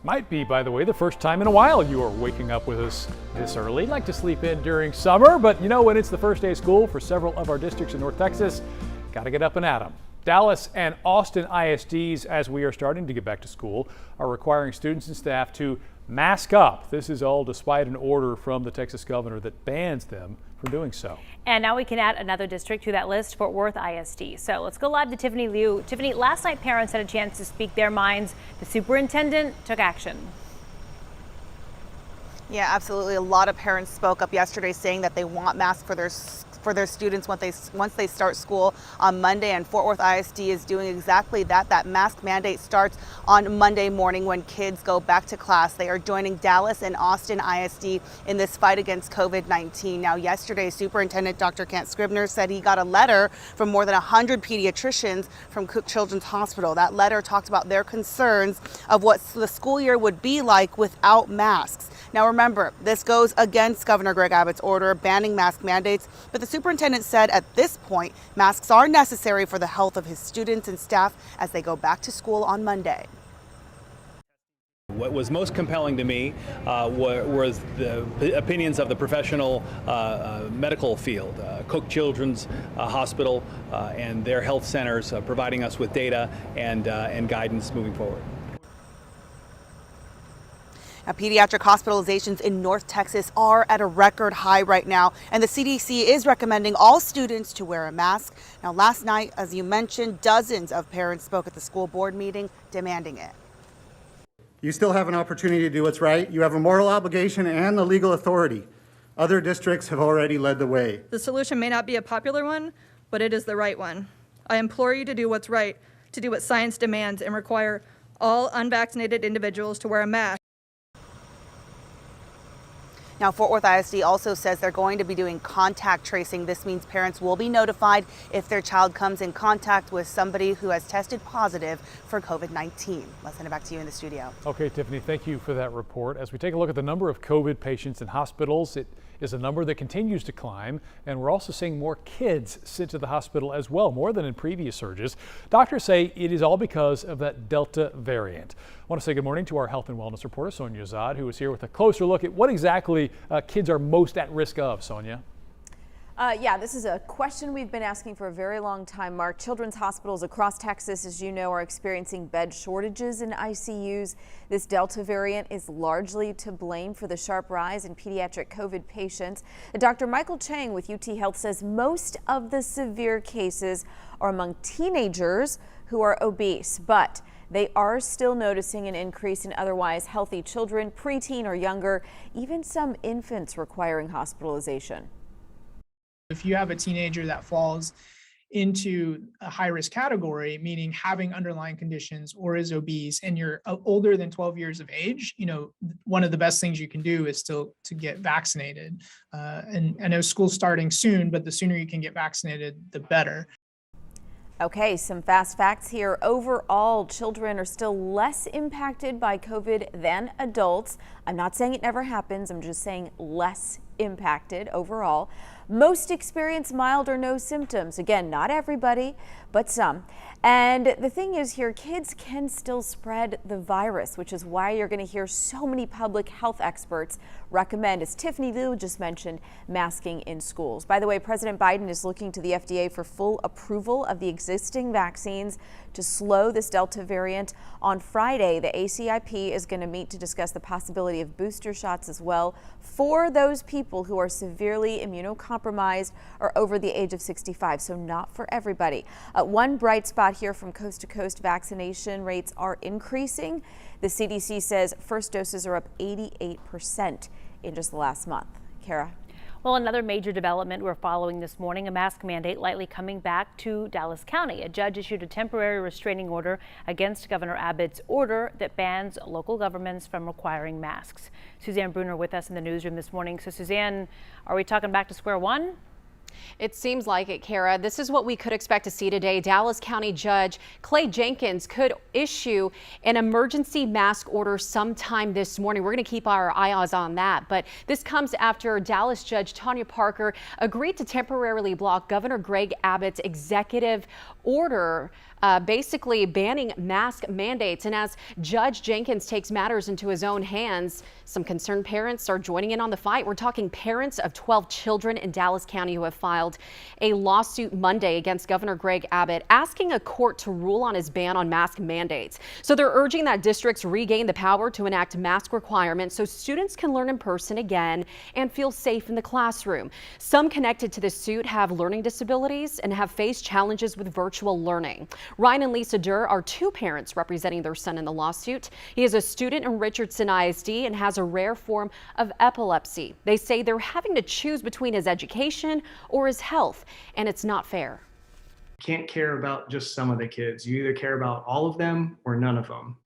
Might be, by the way, the first time in a while you are waking up with us this early. Like to sleep in during summer, but you know when it's the first day of school for several of our districts in North Texas, got to get up and at 'em. Dallas and Austin ISDs, as we are starting to get back to school, are requiring students and staff to mask up. This is all despite an order from the Texas governor that bans them from doing so. And now we can add another district to that list, Fort Worth ISD. So let's go live to Tiffany Liu. Tiffany, last night parents had a chance to speak their minds. The superintendent took action. Yeah, absolutely. A lot of parents spoke up yesterday saying that they want masks for their students once they start school on Monday, and Fort Worth ISD is doing exactly that. That mask mandate starts on Monday morning when kids go back to class. They are joining Dallas and Austin ISD in this fight against COVID-19. Now, yesterday, Superintendent Dr. Kent Scribner said he got a letter from more than 100 pediatricians from Cook Children's Hospital. That letter talked about their concerns of what the school year would be like without masks. Now, remember, this goes against Governor Greg Abbott's order banning mask mandates, but the superintendent said at this point, masks are necessary for the health of his students and staff as they go back to school on Monday. What was most compelling to me was the opinions of the professional medical field, Cook Children's Hospital and their health centers providing us with data and guidance moving forward. Now, pediatric hospitalizations in North Texas are at a record high right now, and the CDC is recommending all students to wear a mask. Now, last night, as you mentioned, dozens of parents spoke at the school board meeting demanding it. You still have an opportunity to do what's right. You have a moral obligation and the legal authority. Other districts have already led the way. The solution may not be a popular one, but it is the right one. I implore you to do what's right, to do what science demands, and require all unvaccinated individuals to wear a mask. Now, Fort Worth ISD also says they're going to be doing contact tracing. This means parents will be notified if their child comes in contact with somebody who has tested positive for COVID-19. Let's send it back to you in the studio. Okay, Tiffany, thank you for that report. As we take a look at the number of COVID patients in hospitals, it is a number that continues to climb, and we're also seeing more kids sent to the hospital as well, more than in previous surges. Doctors say it is all because of that Delta variant. I want to say good morning to our health and wellness reporter, Sonia Zad, who is here with a closer look at what exactly kids are most at risk of. Sonia. Yeah, this is a question we've been asking for a very long time, Mark. Children's hospitals across Texas, as you know, are experiencing bed shortages in ICUs. This Delta variant is largely to blame for the sharp rise in pediatric COVID patients. Dr. Michael Chang with UT Health says most of the severe cases are among teenagers who are obese, but they are still noticing an increase in otherwise healthy children, preteen or younger, even some infants requiring hospitalization. If you have a teenager that falls into a high-risk category, meaning having underlying conditions or is obese, and you're older than 12 years of age, you know, one of the best things you can do is still to get vaccinated. And I know school's starting soon, but the sooner you can get vaccinated, the better. Okay, some fast facts here. Overall, children are still less impacted by COVID than adults. I'm not saying it never happens. I'm just saying less impacted overall. Most experience mild or no symptoms. Again, not everybody, but some. And the thing is here, kids can still spread the virus, which is why you're going to hear so many public health experts recommend, as Tiffany Liu just mentioned, masking in schools. By the way, President Biden is looking to the FDA for full approval of the existing vaccines to slow this Delta variant. On Friday, the ACIP is going to meet to discuss the possibility of booster shots as well for those people who are severely immunocompromised or over the age of 65, so not for everybody. One bright spot here from coast to coast, vaccination rates are increasing. The CDC says first doses are up 88% in just the last month. Kara. Well, another major development we're following this morning, a mask mandate likely coming back to Dallas County. A judge issued a temporary restraining order against Governor Abbott's order that bans local governments from requiring masks. Suzanne Bruner with us in the newsroom this morning. So, Suzanne, are we talking back to square one? It seems like it, Kara. This is what we could expect to see today. Dallas County Judge Clay Jenkins could issue an emergency mask order sometime this morning. We're going to keep our eyes on that. But this comes after Dallas Judge Tanya Parker agreed to temporarily block Governor Greg Abbott's executive order basically banning mask mandates. And as Judge Jenkins takes matters into his own hands, some concerned parents are joining in on the fight. We're talking parents of 12 children in Dallas County who have filed a lawsuit Monday against Governor Greg Abbott, asking a court to rule on his ban on mask mandates. So they're urging that districts regain the power to enact mask requirements so students can learn in person again and feel safe in the classroom. Some connected to this suit have learning disabilities and have faced challenges with virtual learning. Ryan and Lisa Durr are two parents representing their son in the lawsuit. He is a student in Richardson ISD and has a rare form of epilepsy. They say they're having to choose between his education or his health, and it's not fair. You can't care about just some of the kids. You either care about all of them or none of them.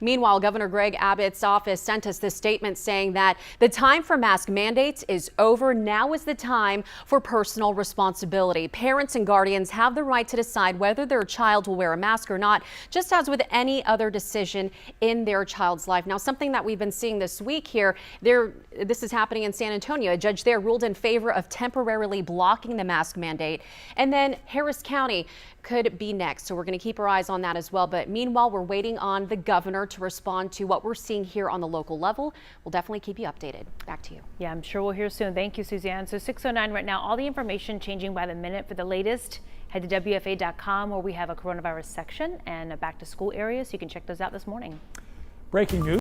Meanwhile, Governor Greg Abbott's office sent us this statement saying that the time for mask mandates is over. Now is the time for personal responsibility. Parents and guardians have the right to decide whether their child will wear a mask or not, just as with any other decision in their child's life. Now, something that we've been seeing this week here, this is happening in San Antonio. A judge there ruled in favor of temporarily blocking the mask mandate. And then Harris County could be next. So we're going to keep our eyes on that as well. But meanwhile, we're waiting on the governor to respond to what we're seeing here on the local level. We'll definitely keep you updated. Back to you. Yeah, I'm sure we'll hear soon. Thank you, Suzanne. So 6:09 right now, all the information changing by the minute. For the latest, head to WFA.com where we have a coronavirus section and a back to school area. So you can check those out this morning. Breaking news.